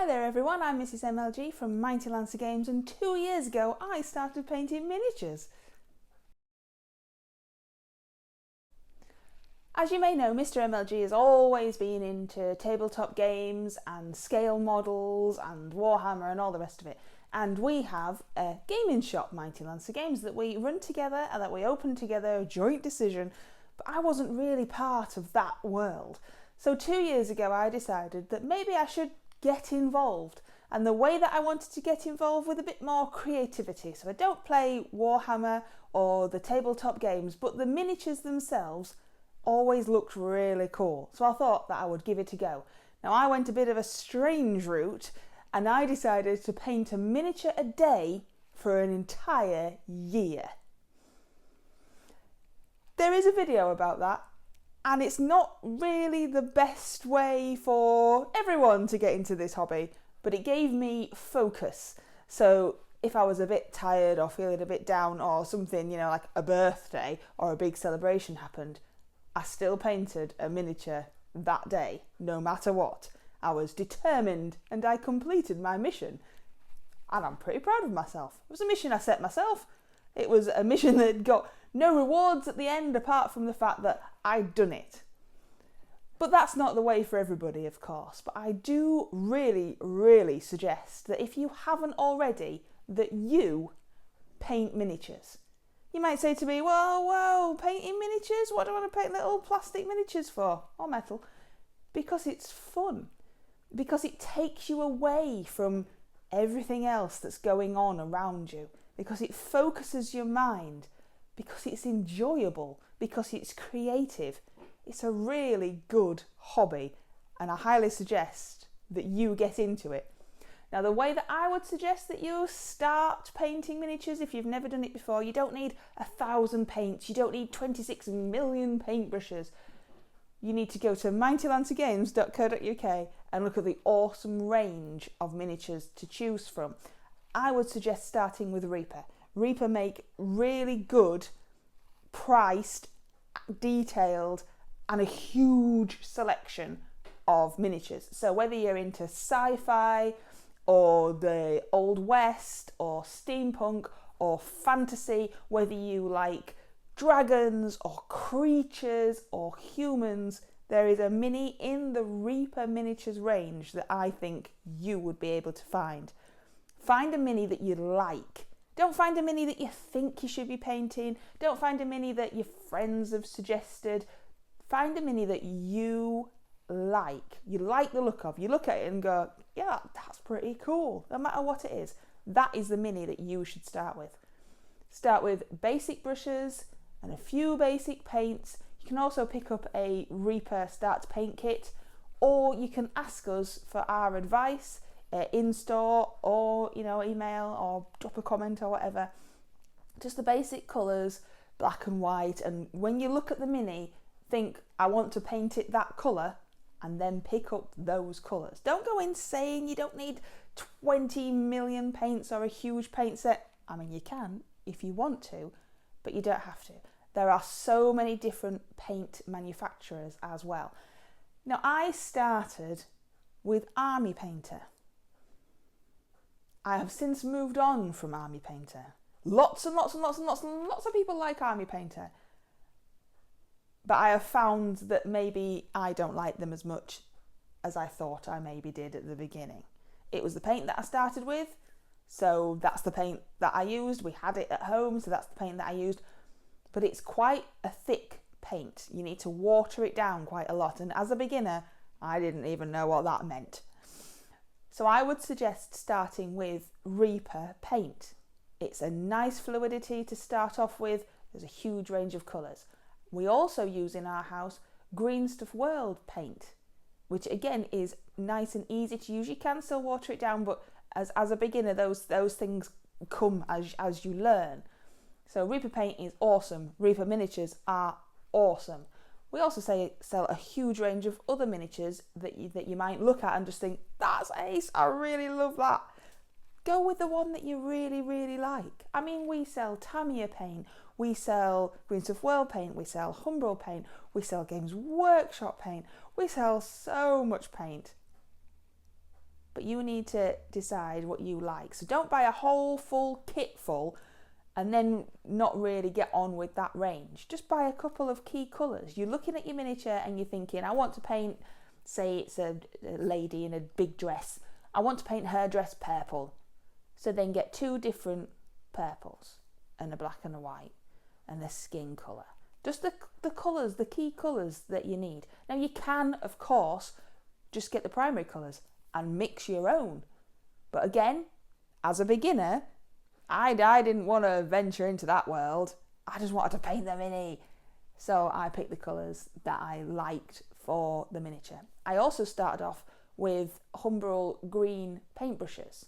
Hi there everyone, I'm Mrs MLG from Mighty Lancer Games, and 2 years ago I started painting miniatures. As you may know, Mr MLG has always been into tabletop games and scale models and Warhammer and all the rest of it. And we have a gaming shop, Mighty Lancer Games, that we run together and that we open together, a joint decision, but I wasn't really part of that world. So 2 years ago I decided that maybe I should get involved, and the way that I wanted to get involved with a bit more creativity. So I don't play Warhammer or the tabletop games, but the miniatures themselves always looked really cool. So I thought that I would give it a go. Now I went a bit of a strange route and I decided to paint a miniature a day for an entire year. There is a video about that, and it's not really the best way for everyone to get into this hobby, but it gave me focus. So if I was a bit tired or feeling a bit down or something, you know, like a birthday or a big celebration happened, I still painted a miniature that day, no matter what. I was determined and I completed my mission. And I'm pretty proud of myself. It was a mission I set myself. It was a mission that got no rewards at the end apart from the fact that I'd done it. But that's not the way for everybody, of course. But I do really suggest that if you haven't already, that you paint miniatures. You might say to me, whoa, painting miniatures? What do I want to paint little plastic miniatures for? Or metal? Because it's fun. Because it takes you away from everything else that's going on around you. Because it focuses your mind. Because it's enjoyable. Because it's creative. It's a really good hobby, and I highly suggest that you get into it. Now, the way that I would suggest that you start painting miniatures, if you've never done it before, you don't need 1,000 paints, you don't need 26 million paintbrushes. You need to go to mightylancergames.co.uk and look at the awesome range of miniatures to choose from. I would suggest starting with Reaper. Reaper make really good, priced, detailed, and a huge selection of miniatures. So whether you're into sci-fi or the Old West or steampunk or fantasy, whether you like dragons or creatures or humans, there is a mini in the Reaper miniatures range that I think you would be able to find. Find a mini that you like. Don't find a mini that you think you should be painting. Don't find a mini that your friends have suggested. Find a mini that you like the look of. You look at it and go, yeah, that's pretty cool, no matter what it is. That is the mini that you should start with. Start with basic brushes and a few basic paints. You can also pick up a Reaper Start Paint Kit, or you can ask us for our advice in store, or email or drop a comment or whatever. Just the basic colours, black and white, and when you look at the mini, think, I want to paint it that colour, and then pick up those colours. Don't go in saying you don't need 20 million paints or a huge paint set. I mean, you can if you want to, but you don't have to. There are so many different paint manufacturers as well. Now, I started with Army Painter. I have since moved on from Army Painter. Lots of people like Army Painter. But I have found that maybe I don't like them as much as I thought I maybe did at the beginning. It was the paint that I started with, so that's the paint that I used. We had it at home, so that's the paint that I used. But it's quite a thick paint. You need to water it down quite a lot. And as a beginner, I didn't even know what that meant. So I would suggest starting with Reaper paint. It's a nice fluidity to start off with. There's a huge range of colours. We also use in our house Green Stuff World paint, which again is nice and easy to use. You can still water it down, but as a beginner, those things come as you learn. So Reaper paint is awesome. Reaper miniatures are awesome. We also sell a huge range of other miniatures that you might look at and just think, that's ace, I really love that. Go with the one that you really like. I mean, we sell Tamiya paint, we sell Green Stuff World paint, we sell Humbrol paint, we sell Games Workshop paint, we sell so much paint. But but you need to decide what you like. So don't buy a whole full kit full and then not really get on with that range. Just buy a couple of key colours. You're looking at your miniature and you're thinking, I want to paint, say it's a lady in a big dress, I want to paint her dress purple. So then get 2 different purples, and a black and a white, and a skin colour. Just the colours, the key colours that you need. Now you can, of course, just get the primary colours and mix your own. But again, as a beginner, I didn't want to venture into that world. I just wanted to paint the mini. So I picked the colours that I liked for the miniature. I also started off with Humbrol green paintbrushes.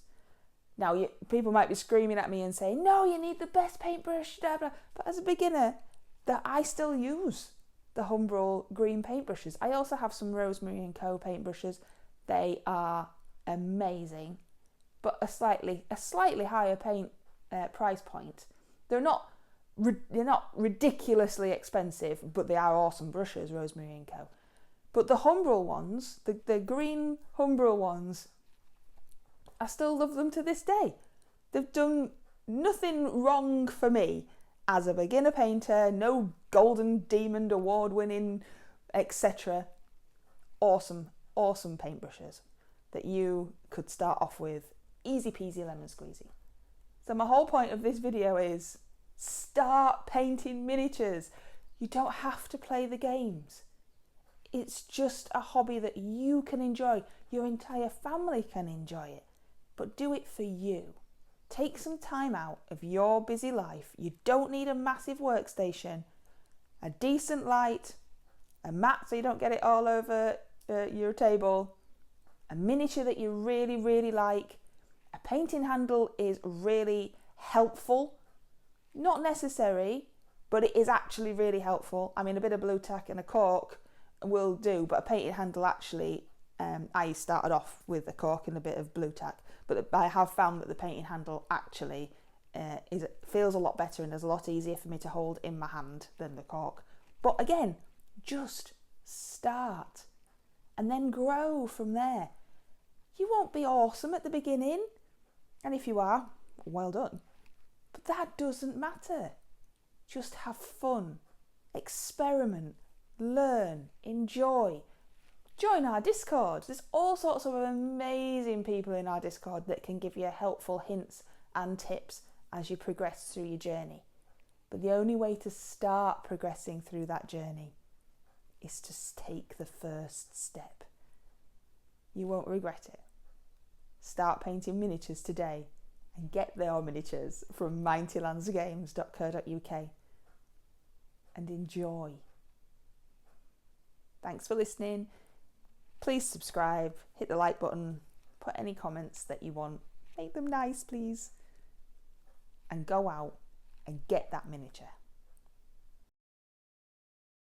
Now, people might be screaming at me and saying, no, you need the best paintbrush, blah, blah. But as a beginner, I still use the Humbrol green paintbrushes. I also have some Rosemary & Co paintbrushes. They are amazing, but a slightly higher paint price point. They're not ridiculously expensive, but they are awesome brushes, Rosemary & Co. But the Humbrol ones, the green Humbrol ones, I still love them to this day. They've done nothing wrong for me as a beginner painter, no Golden Demon award winning, etc. Awesome paintbrushes that you could start off with, easy peasy lemon squeezy. So my whole point of this video is start painting miniatures. You don't have to play the games. It's just a hobby that you can enjoy. Your entire family can enjoy it, but do it for you. Take some time out of your busy life. You don't need a massive workstation, a decent light, a mat so you don't get it all over your table, a miniature that you really, really like. A painting handle is really helpful. Not necessary, but it is actually really helpful. I mean, a bit of blue tack and a cork will do, but a painting handle actually, I started off with a cork and a bit of blue tack, but I have found that the painting handle actually feels a lot better and is a lot easier for me to hold in my hand than the cork. But again, just start and then grow from there. You won't be awesome at the beginning, and if you are, well done. But that doesn't matter. Just have fun, experiment, learn, enjoy. Join our Discord. There's all sorts of amazing people in our Discord that can give you helpful hints and tips as you progress through your journey. But the only way to start progressing through that journey is to take the first step. You won't regret it. Start painting miniatures today and get their miniatures from mightylandsgames.co.uk and enjoy. Thanks for listening. Please subscribe, hit the like button, put any comments that you want, make them nice please, and go out and get that miniature.